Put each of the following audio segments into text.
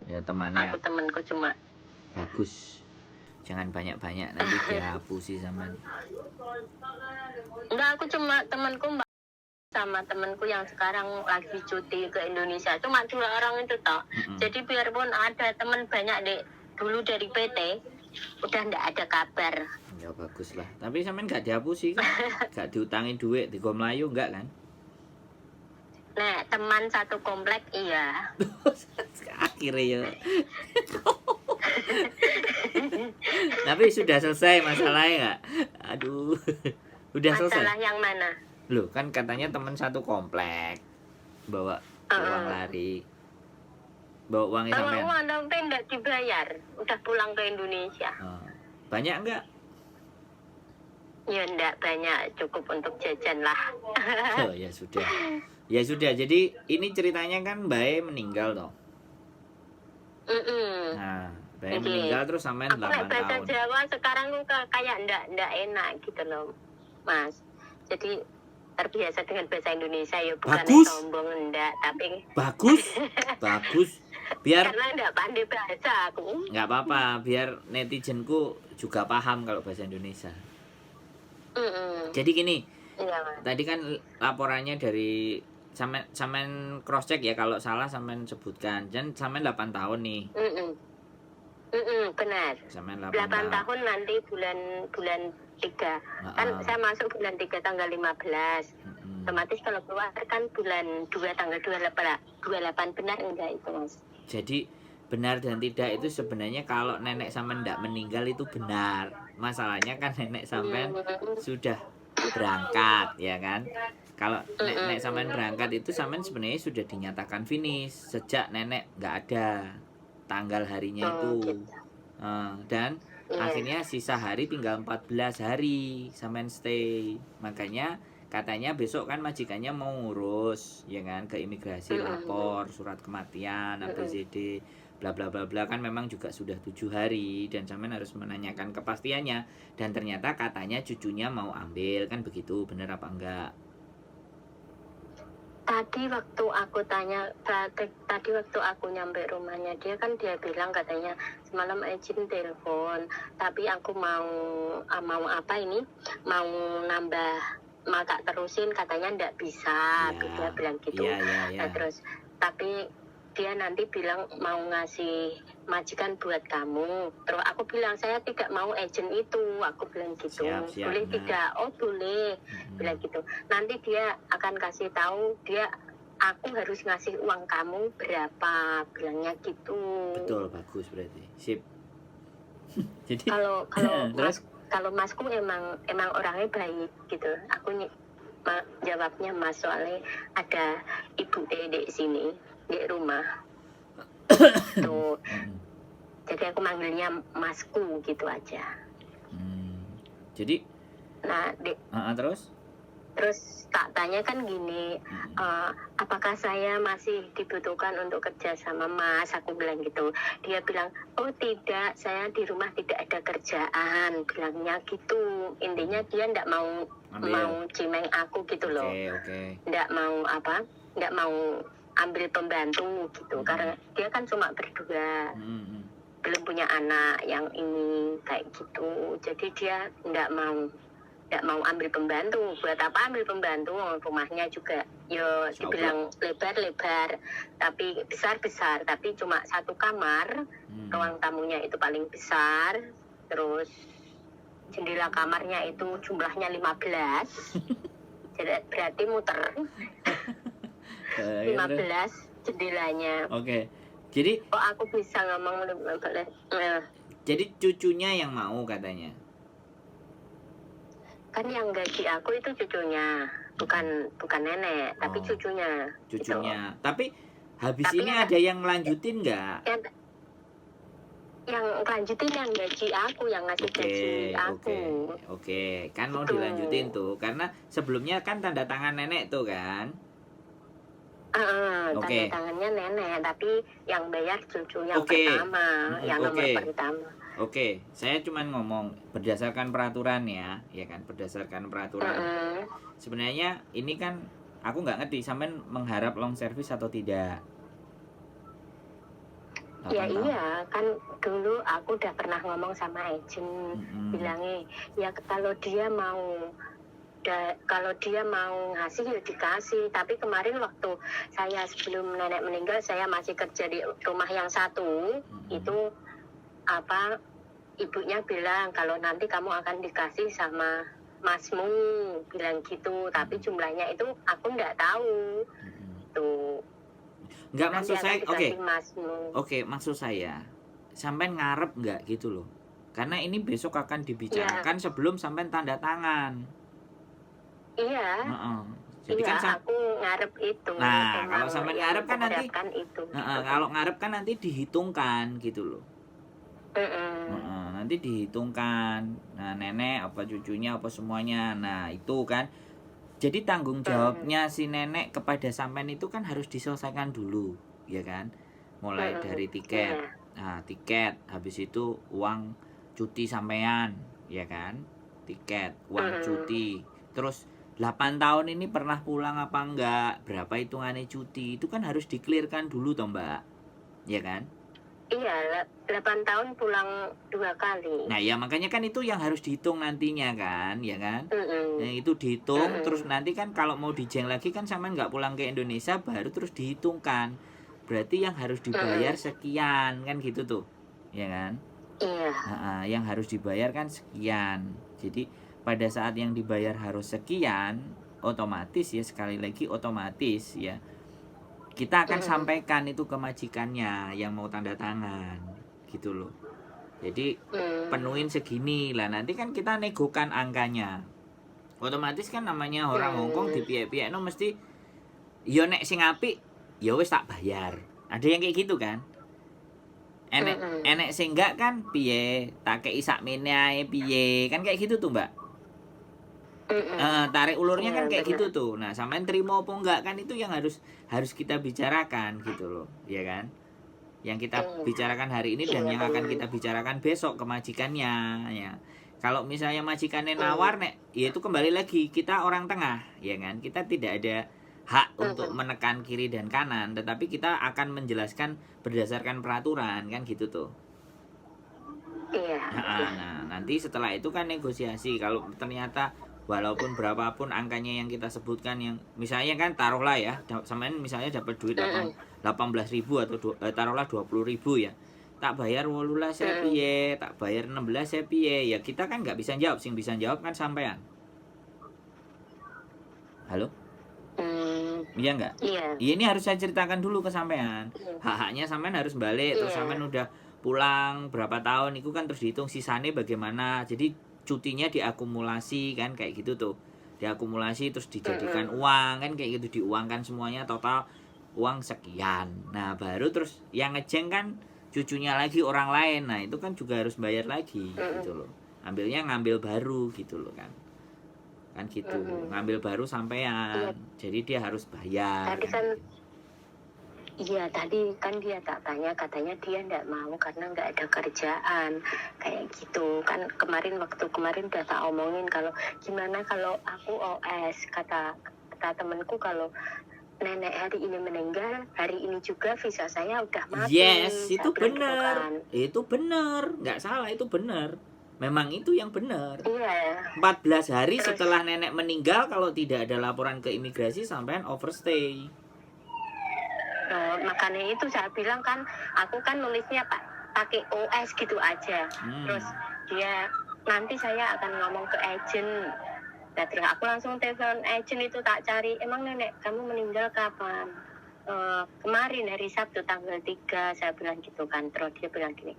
Ya temannya. Aku temanku cuma. Bagus. Jangan banyak-banyak nanti dihapusi sama. Enggak, aku cuma temanku sama temanku yang sekarang lagi cuti ke Indonesia. Cuma 2 orang itu toh. Jadi biarpun ada teman banyak dulu dari PT, udah ndak ada kabar. Ya bagus lah. Tapi sampean nggak dihapusi kan? Nggak diutangi duit, digo melayu enggak kan? Nah, teman satu komplek iya. Akhirnya ya. Tapi sudah selesai masalahnya nggak? Aduh, udah selesai. Masalah yang mana? Loh, kan katanya teman satu komplek bawa uang lari. Bawa uangnya sampean. Bawa uang tapi nggak dibayar. Udah pulang ke Indonesia. Banyak enggak? Ya enggak banyak, cukup untuk jajan lah. Oh ya sudah. Ya sudah, jadi ini ceritanya kan Bae meninggal toh. Nah, Bae meninggal terus sampean 8 tahun. Bahasa Jawa sekarang kayak enggak enak gitu loh, Mas. Jadi terbiasa dengan bahasa Indonesia ya, bukan sombong enggak, tapi bagus. Biar karena enggak pandai bahasa aku. Enggak apa-apa, biar netizenku juga paham kalau bahasa Indonesia. Jadi gini. Iya, tadi kan laporannya dari sampean cross check ya, kalau salah sampean sebutkan. Dan sampean 8 tahun nih. Benar. Sampean 8 tahun nanti bulan 3. Kan saya masuk bulan 3 tanggal 15. Otomatis kalau keluar kan bulan 2 tanggal 28 benar enggak itu, Mas? Jadi benar dan tidak itu sebenarnya kalau nenek sampean enggak meninggal itu benar. Masalahnya kan nenek sampean sudah berangkat ya kan. Kalau nenek sampean berangkat itu sampean sebenarnya sudah dinyatakan finish sejak nenek nggak ada tanggal harinya itu. Dan akhirnya sisa hari tinggal 14 hari sampean stay. Makanya katanya besok kan majikannya mau ngurus ya kan, ke imigrasi lapor surat kematian ABCD bla bla bla bla, kan memang juga sudah 7 hari dan sampean harus menanyakan kepastiannya. Dan ternyata katanya cucunya mau ambil, kan begitu, bener apa enggak? Tadi waktu aku nyampe rumahnya dia bilang katanya semalam izin telepon, tapi aku mau tak terusin, katanya ndak bisa, dia bilang gitu. Nah, terus tapi dia nanti bilang mau ngasih majikan buat kamu. Terus aku bilang saya tidak mau agent itu, aku bilang gitu. Boleh tidak? Oh boleh, bilang gitu. Nanti dia akan kasih tahu aku harus ngasih uang kamu berapa, bilangnya gitu. Betul, bagus berarti. Sip. Jadi kalau Masku emang orangnya baik gitu. Aku jawabnya Mas, soalnya ada ibu di sini di rumah. Tuh. Jadi aku manggilnya Masku gitu aja. Jadi terus tak tanya kan gini, apakah saya masih dibutuhkan untuk kerja sama Mas? Aku bilang gitu. Dia bilang, oh tidak, saya di rumah tidak ada kerjaan, bilangnya gitu. Intinya dia ndak mau cimeng aku gitu loh. Ndak mau ambil pembantu gitu, karena dia kan cuma berdua, belum punya anak yang ini kayak gitu. Jadi dia ndak mau ambil pembantu. Buat apa ambil pembantu? Rumahnya juga dibilang lebar-lebar, tapi besar-besar, tapi cuma 1 kamar. Ruang tamunya itu paling besar. Terus jendela kamarnya itu jumlahnya 15. Jadi berarti muter. 15 jendelanya. Jadi aku bisa ngomong. Jadi cucunya yang mau katanya. Kan yang gaji aku itu cucunya, bukan nenek, tapi cucunya. Gitu. Tapi ini ada yang lanjutin nggak? Yang lanjutin yang gaji aku, yang ngasih gaji aku. Kan mau dilanjutin tuh, karena sebelumnya kan tanda tangan nenek tuh kan. Tanda tangannya nenek, tapi yang bayar cucu yang pertama, yang nomor pertama. Saya cuma ngomong berdasarkan peraturan ya kan, berdasarkan peraturan. Sebenarnya ini kan aku nggak ngerti sampean mengharap long service atau tidak. Ya 8 tahun. iya, kan dulu aku udah pernah ngomong sama agent, bilangnya ya kalau dia mau ngasih ya dikasih. Tapi kemarin waktu saya sebelum nenek meninggal, saya masih kerja di rumah yang satu, itu apa ibunya bilang kalau nanti kamu akan dikasih sama masmu, bilang gitu. Tapi jumlahnya itu aku nggak tahu. Tuh. Nggak, Nanti maksud akan saya, oke, dikasih masmu. maksud saya, sampai ngarep nggak gitu loh. Karena ini besok akan dibicarakan sebelum sampai tanda tangan. Iya. Jadi iya, kan aku ngarep itu. nah, Emang kalau sampai yang ngarep kan nanti mengharapkan itu. kalau ngarep kan nanti dihitungkan gitu loh. Nanti dihitungkan. Nah, nenek apa cucunya apa semuanya. Nah, itu kan. Jadi tanggung jawabnya si nenek kepada sampean itu kan harus diselesaikan dulu, ya kan? Mulai dari tiket. Nah, tiket, habis itu uang cuti sampean, ya kan? Tiket, uang cuti. Terus 8 tahun ini pernah pulang apa enggak? Berapa hitungannya cuti? Itu kan harus dikelirkan dulu toh, Mbak. Ya kan? Iya, 8 tahun pulang 2 kali. Nah, ya makanya kan itu yang harus dihitung nantinya kan, ya kan? Nah, itu dihitung, terus nanti kan kalau mau dijeng lagi kan sama nggak pulang ke Indonesia, baru terus dihitungkan. Berarti yang harus dibayar sekian, kan gitu tuh, ya kan? Iya. Nah, yang harus dibayar kan sekian. Jadi pada saat yang dibayar harus sekian, otomatis ya, sekali lagi otomatis ya, kita akan sampaikan itu ke majikannya yang mau tanda tangan, gitu loh. Jadi penuhin segini lah, nanti kan kita negokan angkanya. Otomatis kan namanya orang Hongkong di pihak-pihak no mesti yo nek sing apik ya wis tak bayar. Ada yang kayak gitu kan? Enek sing enggak kan piye? Tak kei sakmene ae piye? Kan kayak gitu tuh, Mbak. Tarik ulurnya kan kayak gitu tuh. Nah, sampean terima apa enggak kan itu yang harus kita bicarakan gitu loh, ya kan? Yang kita bicarakan hari ini dan yang akan kita bicarakan besok ke majikannya ya. Kalau misalnya majikannya nawar nek, ya itu kembali lagi kita orang tengah, ya kan? Kita tidak ada hak untuk menekan kiri dan kanan, tetapi kita akan menjelaskan berdasarkan peraturan kan gitu tuh. Iya. Nah, nanti setelah itu kan negosiasi. Kalau ternyata walaupun berapapun angkanya yang kita sebutkan, yang misalnya kan taruhlah ya, samain misalnya dapat duit 18.000 atau taruhlah 20.000 ya, tak bayar 18 saya piye, tak bayar 16 saya piye, ya kita kan nggak bisa jawab, sing bisa jawab kan sampean. Halo? Iya nggak? Iya. Ini harus saya ceritakan dulu ke sampean. Hak-haknya sampean harus balik, terus sampean udah pulang berapa tahun itu kan terus dihitung sisanya bagaimana. Jadi cutinya diakumulasi kan kayak gitu tuh. Diakumulasi terus dijadikan uang kan kayak gitu, diuangkan semuanya total uang sekian. Nah, baru terus yang ngejeng kan cucunya lagi orang lain. Nah, itu kan juga harus bayar lagi gitu loh. Ngambil baru gitu loh kan. Kan gitu. Ngambil baru sampean. Jadi dia harus bayar. Tadi kan iya, tadi kan dia tak tanya, katanya dia nggak mau karena nggak ada kerjaan kayak gitu kan. Waktu kemarin udah tak omongin kalau gimana kalau aku OS, kata temanku kalau nenek hari ini meninggal, hari ini juga visa saya udah mati. Yes, itu benar. Itu benar, nggak salah, itu benar. Memang itu yang benar. Iya. 14 hari setelah nenek meninggal kalau tidak ada laporan ke imigrasi sampean overstay. Makanya itu saya bilang kan, aku kan nulisnya pakai OS gitu aja. Terus dia nanti saya akan ngomong ke agent. Nah, terus aku langsung telepon agent itu, tak cari, emang nenek kamu meninggal kapan? Kemarin hari Sabtu tanggal 3, saya bilang gitu kan. Terus dia bilang gini,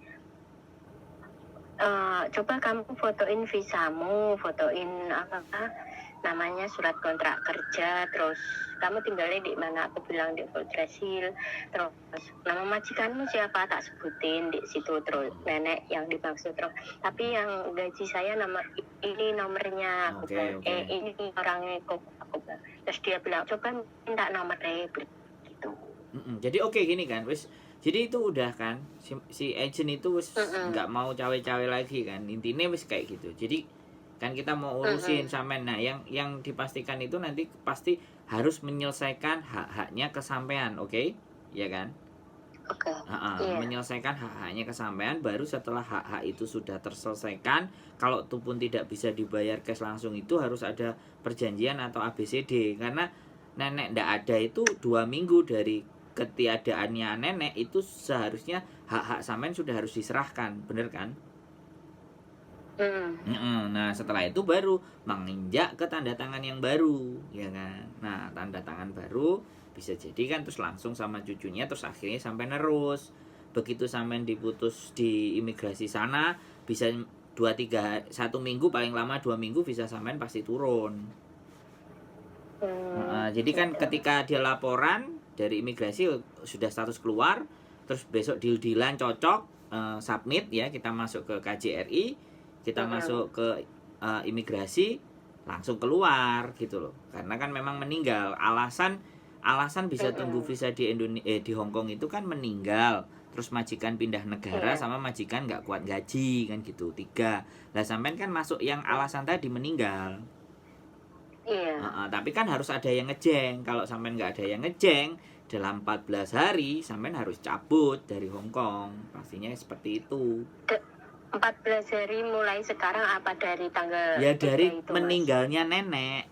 coba kamu fotoin visamu, fotoin apa namanya surat kontrak kerja, terus kamu tinggalnya di mana? Aku bilang di Brasil. Terus nama majikanmu siapa? Tak sebutin di situ. Terus nenek yang dimaksud. Terus tapi yang gaji saya ini nomornya. Aku bilang, ini orangnya kok. Aku bilang. Terus dia bilang, coba minta nomornya gitu. Jadi gini kan, wis. Jadi itu udah kan si agent itu wis nggak mau cawe-cawe lagi kan, intinya wis kayak gitu. Jadi kan kita mau urusin sampean. Nah, yang dipastikan itu nanti pasti harus menyelesaikan hak-haknya ke sampean, oke? Ya kan? Oke. Iya. menyelesaikan hak-haknya ke sampean. Baru setelah hak-hak itu sudah terselesaikan, kalau itu pun tidak bisa dibayar cash langsung, itu harus ada perjanjian atau ABCD. Karena nenek ndak ada itu 2 minggu dari ketiadaannya nenek, itu seharusnya hak-hak sampean sudah harus diserahkan, bener kan? Nah setelah itu baru menginjak ke tanda tangan yang baru, ya kan. Nah tanda tangan baru bisa jadi kan terus langsung sama cucunya, terus akhirnya sampai nerus. Begitu sampai diputus di imigrasi sana, bisa 1 minggu, paling lama 2 minggu bisa sampean pasti turun. Jadi kan Gitu. ketika dia laporan dari imigrasi sudah status keluar, terus besok deal-dealan cocok, submit ya, kita masuk ke KJRI, kita masuk ke imigrasi, langsung keluar gitu loh. Karena kan memang meninggal. Alasan bisa tunggu visa di di Hong Kong itu kan meninggal, terus majikan pindah negara, sama majikan nggak kuat gaji kan gitu. 3. Lah sampean kan masuk yang alasan tadi meninggal. Iya. Tapi kan harus ada yang ngejeng. Kalau sampean nggak ada yang ngejeng, dalam 14 hari sampean harus cabut dari Hong Kong. Pastinya seperti itu. 14 hari mulai sekarang apa dari tanggal Ya 3 dari itu, Mas? meninggalnya nenek.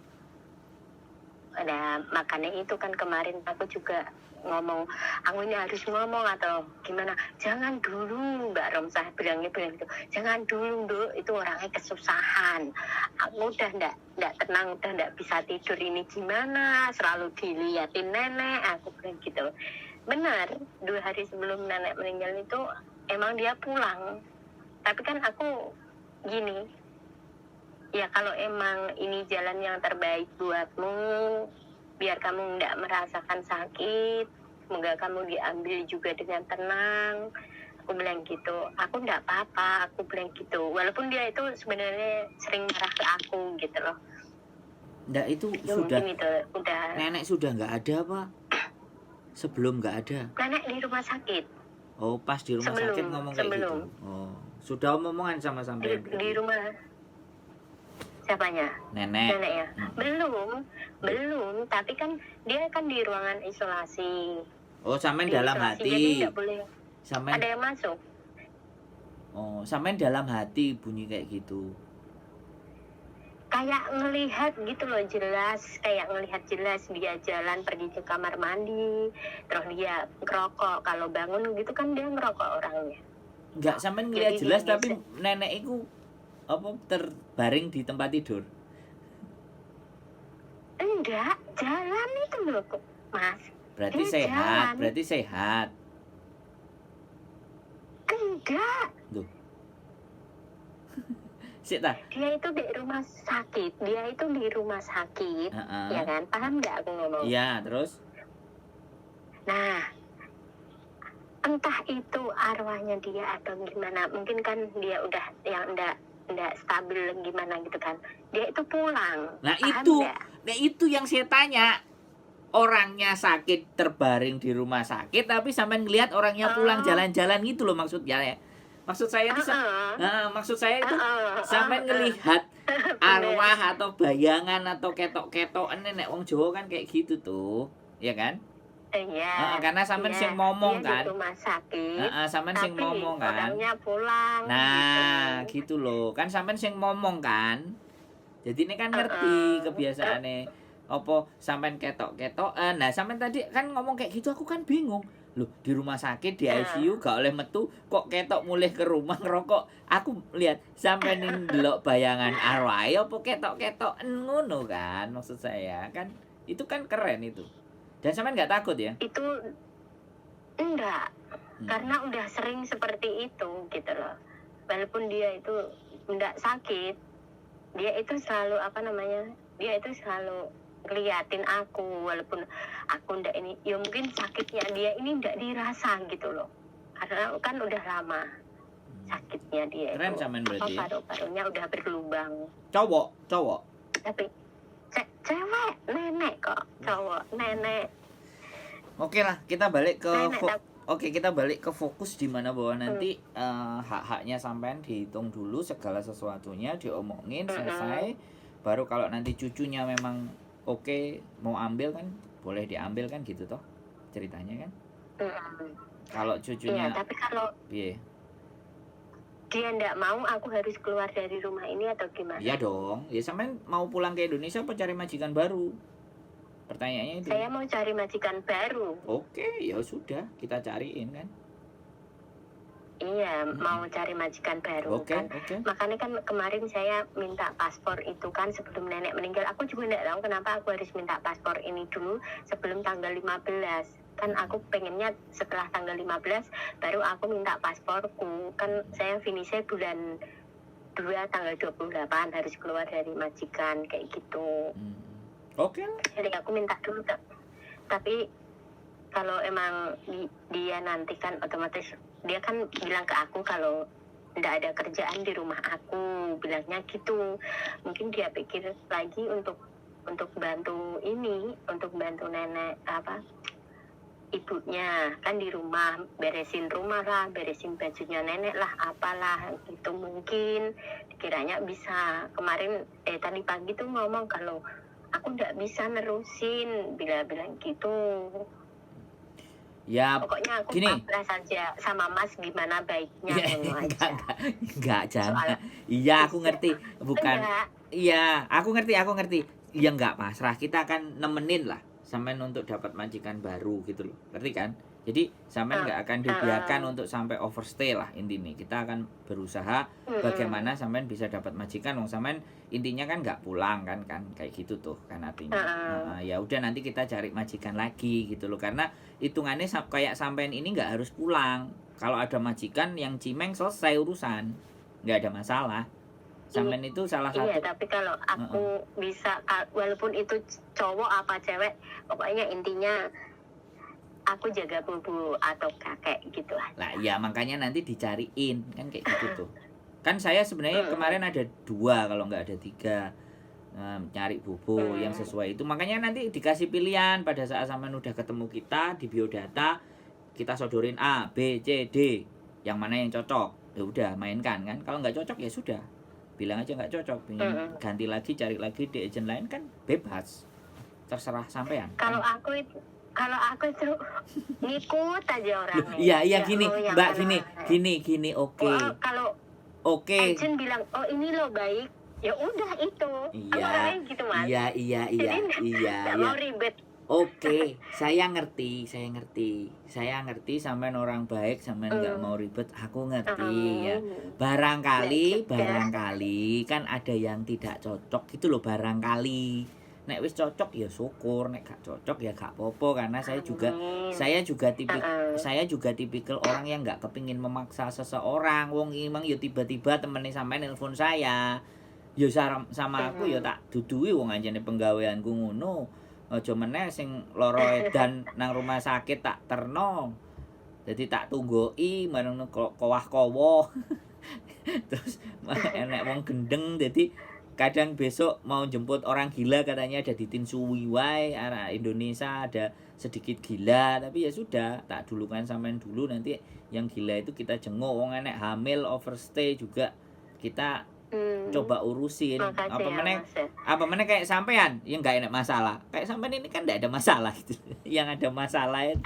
Nah, makanya itu kan kemarin aku juga ngomong, aku ini harus ngomong atau gimana, jangan dulu, Mbak Romsah bilang gitu, jangan dulu Nduk, itu orangnya kesusahan, aku udah ndak tenang, udah ndak bisa tidur, ini gimana, selalu diliatin nenek, aku bilang gitu. Benar, 2 hari sebelum nenek meninggal itu emang dia pulang, tapi kan aku gini, ya kalau emang ini jalan yang terbaik buatmu, biar kamu nggak merasakan sakit, semoga kamu diambil juga dengan tenang, aku bilang gitu. Aku nggak apa-apa, aku bilang gitu, walaupun dia itu sebenarnya sering marah ke aku gitu loh. Nggak, itu Ya sudah, mungkin itu udah, nenek sudah nggak ada apa? Sebelum nggak ada? nenek di rumah sakit. Oh pas di rumah sakit ngomong kayak gitu. Oh sudah omongan sama sampean Di berarti. rumah siapanya? Nenek. Neneknya belum, tapi kan dia kan di ruangan isolasi. Oh sampean Di dalam isolasi, jadi hati. nggak boleh Sampean, ada yang masuk. oh sampean dalam hati bunyi kayak gitu. Kayak ngelihat gitu loh, jelas, kayak ngelihat jelas dia jalan pergi ke kamar mandi, terus dia ngerokok, kalau bangun gitu kan dia ngerokok orangnya. Nggak sampean ngeliat Jadi jelas, dia tapi nenek itu apa terbaring di tempat tidur. enggak jalan itu loh Mas. Berarti Dia sehat, jalan. berarti sehat. Enggak, Sik ta? dia itu di rumah sakit, ya kan, paham nggak aku ngomong? Iya, terus? Nah, entah itu arwahnya dia atau gimana, mungkin kan dia udah yang enggak stabil gimana gitu kan, dia itu pulang. Nah paham itu, nggak? nah itu yang saya tanya. Orangnya sakit terbaring di rumah sakit, tapi sampai ngelihat orangnya pulang jalan-jalan gitu loh maksudnya ya. Maksud saya itu, maksud saya itu sampai ngelihat arwah atau bayangan atau ketok-ketokan, nenek wong Jawa kan kayak gitu tuh, ya kan? Iya. Karena sampean Iya, sing ngomong dia kan. di rumah sakit, Sampean sing tapi ngomong kan. orangnya pulang. Nah, gitu loh. Kan sampean sing ngomong kan. Jadi ini kan ngerti kebiasaannya. Apa sampean ketok-ketokan. Nah, sampean tadi kan ngomong kayak gitu, aku kan bingung. Loh, di rumah sakit di ICU gak oleh metu, kok ketok mulih ke rumah ngerokok. Aku lihat sampean ini ndelok bayangan arwah apa ketok-ketok ngono kan maksud saya kan. Itu kan keren itu. Dan sampean nggak takut ya? Itu enggak, karena udah sering seperti itu gitu loh. Walaupun dia itu enggak sakit, dia itu selalu dia itu selalu ngeliatin aku, walaupun aku enggak ini, ya mungkin sakitnya dia ini enggak dirasa gitu loh, karena kan udah lama sakitnya dia. Keren itu sampean berarti ya? paru-parunya udah berlubang. Cowok Tapi cewek, nenek kok, cowok nenek. Oke lah, kita balik ke Nenek, kita balik ke fokus di mana bahwa nanti hak-haknya sampean dihitung dulu, segala sesuatunya diomongin selesai. Baru kalau nanti cucunya memang oke mau ambil kan boleh diambil kan gitu toh ceritanya kan. Kalau Iya, cucunya tapi kalau piye? dia ndak mau, aku harus keluar dari rumah ini atau gimana? Iya dong. Ya sampean mau pulang ke Indonesia apa cari majikan baru? Pertanyaannya itu. Saya mau cari majikan baru. Oke, ya sudah, kita cariin kan. Iya, mau Mm-mm. cari majikan baru Oke, kan. oke. Makanya kan kemarin saya minta paspor itu kan sebelum nenek meninggal. Aku juga nggak tahu kenapa aku harus minta paspor ini dulu sebelum tanggal 15. Kan aku pengennya setelah tanggal 15 baru aku minta pasporku. Kan saya finishnya bulan 2 tanggal 28 harus keluar dari majikan kayak gitu. Oke lah. Jadi aku minta dulu tapi kalau emang dia nanti kan otomatis dia kan bilang ke aku kalau tidak ada kerjaan di rumah aku, bilangnya gitu. Mungkin dia pikir lagi untuk bantu ini, untuk bantu nenek apa ibunya kan di rumah, beresin rumah lah, beresin bajunya nenek lah, apalah itu mungkin kiranya bisa. Kemarin tadi pagi tuh ngomong kalau aku nggak bisa nerusin, bilang gitu. Ya, Pokoknya aku gini. pasrah saja sama Mas gimana baiknya Ya, ngono aja. enggak jangan. Soal Iya, aku ngerti. Bukan. enggak. Iya, aku ngerti. Ya enggak pasrah, kita akan nemenin lah sampean untuk dapat majikan baru gitu loh. Ngerti kan? Jadi sampean nggak akan dibiarkan untuk sampai overstay lah intinya. Kita akan berusaha bagaimana sampean bisa dapat majikan. Wong sampean intinya kan nggak pulang kan kayak gitu tuh kan artinya. Nah, ya udah nanti kita cari majikan lagi gitu loh, karena hitungannya kayak sampean ini nggak harus pulang. Kalau ada majikan yang cimeng selesai urusan, nggak ada masalah. Sampean itu salah satu. Iya, tapi kalau aku bisa, walaupun itu cowok apa cewek, pokoknya intinya aku jaga bubu atau kakek gitu lah. Lah ya makanya nanti dicariin kan kayak gitu tuh. Kan saya sebenarnya kemarin ada 2 kalau nggak ada 3 nyari bubu yang sesuai itu. Makanya nanti dikasih pilihan pada saat sampean udah ketemu kita di biodata, kita sodorin A, B, C, D, yang mana yang cocok. Ya udah mainkan kan. Kalau nggak cocok ya sudah, bilang aja nggak cocok, pengen ganti lagi, cari lagi di agent lain kan bebas, terserah sampean. Kalau aku itu ngikut aja orangnya. Iya gini Mbak, gini oke. Kalau agent bilang oh ini lo baik, ya udah itu. Iya gitu, Mas. Iya. Nggak mau ribet. Oke, saya ngerti sampean orang baik, sampean nggak mau ribet, aku ngerti ya. Barangkali kan ada yang tidak cocok gitu loh, barangkali. Nek wis cocok ya syukur, nek gak cocok ya gak apa-apa, karena saya juga tipikal orang yang nggak kepingin memaksa seseorang. Wong emang ya tiba-tiba temennya sampean nelpon saya, ya sama aku ya tak dudui wong anjene penggaweanku ngono. Aja meneh sing lara edan nang rumah sakit tak terno. Jadi tak tunggoki marang kowah-kowo. Terus enek wong gendeng, jadi kadang besok mau jemput orang gila katanya ada di Tinsuwi wae, arah Indonesia ada sedikit gila, tapi ya sudah tak dulukan sampean dulu, nanti yang gila itu kita jenguk. Wong enek hamil overstay juga kita coba urusin. Apa meneh kayak sampean yang nggak enak masalah, kayak sampean ini kan nggak ada masalah gitu. Yang ada masalah itu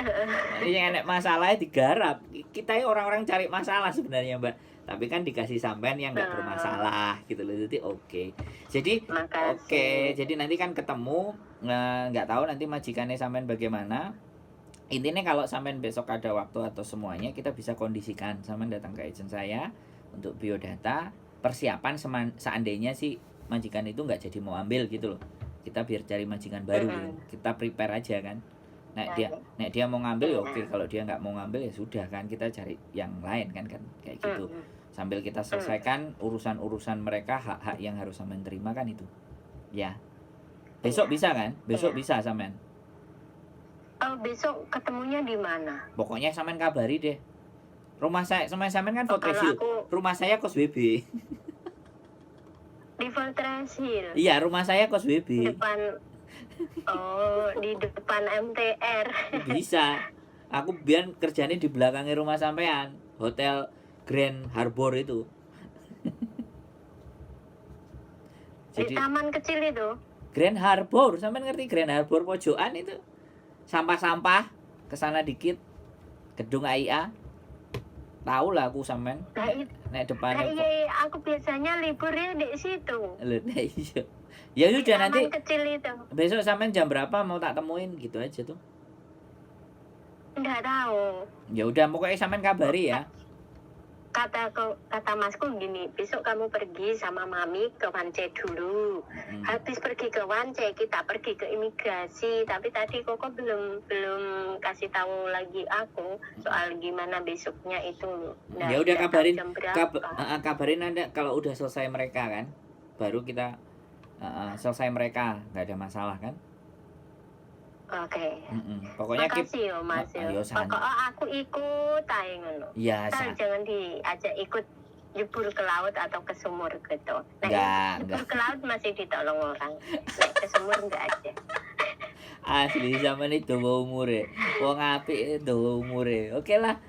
yang enak masalah digarap. Kita orang-orang cari masalah sebenarnya Mbak, tapi kan dikasih sampean yang nggak bermasalah gitu loh. Jadi jadi nanti kan ketemu, nggak tahu nanti majikannya sampean bagaimana. Intinya kalau sampean besok ada waktu atau semuanya, kita bisa kondisikan sampean datang ke agent saya untuk biodata. Persiapan seandainya sih majikan itu nggak jadi mau ambil gitu loh, kita biar cari majikan baru gitu. Kita prepare aja kan. Nek dia mau ngambil ya oke, kalau dia nggak mau ngambil ya sudah kan, kita cari yang lain kan kayak gitu. Sambil kita selesaikan urusan mereka, hak-hak yang harus sampean terima kan itu. Ya. Besok bisa kan? Besok bisa sampean. Besok ketemunya di mana? Pokoknya sampean kabari deh. Rumah saya sama sampean kan Fort Hill. Rumah saya kos WB. Di Fort Hill. Iya, rumah saya kos WB. Di depan MTR. Bisa. Aku biar kerjanya di belakangnya rumah sampean, Hotel Grand Harbor itu. Jadi, di taman kecil itu. Grand Harbor, sampean ngerti Grand Harbor pojokan itu? Sampah-sampah kesana dikit. Gedung AIA. Tahu lah aku sampean. Nah, Nek depannya kok. iya, aku biasanya libur ya di situ. Lho, nah iya. Ya udah Taman nanti kecil itu. besok sampean jam berapa mau tak temuin gitu aja tuh. Nggak tahu. Ya udah pokoknya sampean kabari ya. Kata masku gini, besok kamu pergi sama mami ke Wance dulu. Habis pergi ke Wance, kita pergi ke imigrasi. Tapi tadi Koko belum kasih tahu lagi aku soal gimana besoknya itu. Nah, Ya udah nggak tahu kabarin jam berapa. kabarin Anda kalau udah selesai mereka kan. Baru kita selesai mereka, nggak ada masalah kan? Oke. Pokoknya Makasih yo Mas yo. Pokoknya aku ikut ae ngono. Ya, Jangan diajak ikut nyebur ke laut atau ke sumur gitu. Nyebur ke laut masih ditolong orang. Nek ke sumur enggak aja. Asli zaman itu dawa umure. Wong apik dawa umure. Oke lah.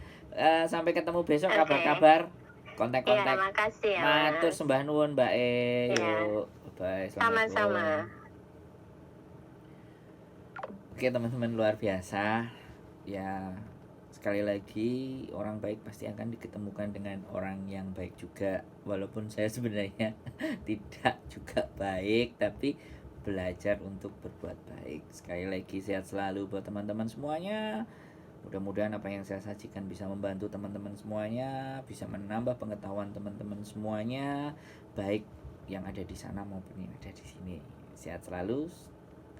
Sampai ketemu besok kabar-kabar. Kontak-kontak. Ya, makasih ya. Matur sembah nuwun Mbak E. Yuk. Bye. Sama-sama. Oke teman-teman luar biasa. Ya sekali lagi orang baik pasti akan diketemukan dengan orang yang baik juga. Walaupun saya sebenarnya tidak juga baik, tapi belajar untuk berbuat baik. Sekali lagi sehat selalu buat teman-teman semuanya. Mudah-mudahan apa yang saya sajikan bisa membantu teman-teman semuanya, bisa menambah pengetahuan teman-teman semuanya, baik yang ada di sana maupun yang ada di sini. Sehat selalu.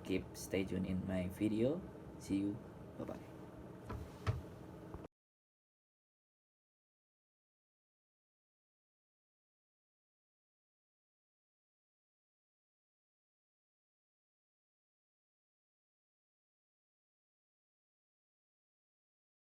Keep stay tune in my video. See you. Bye bye.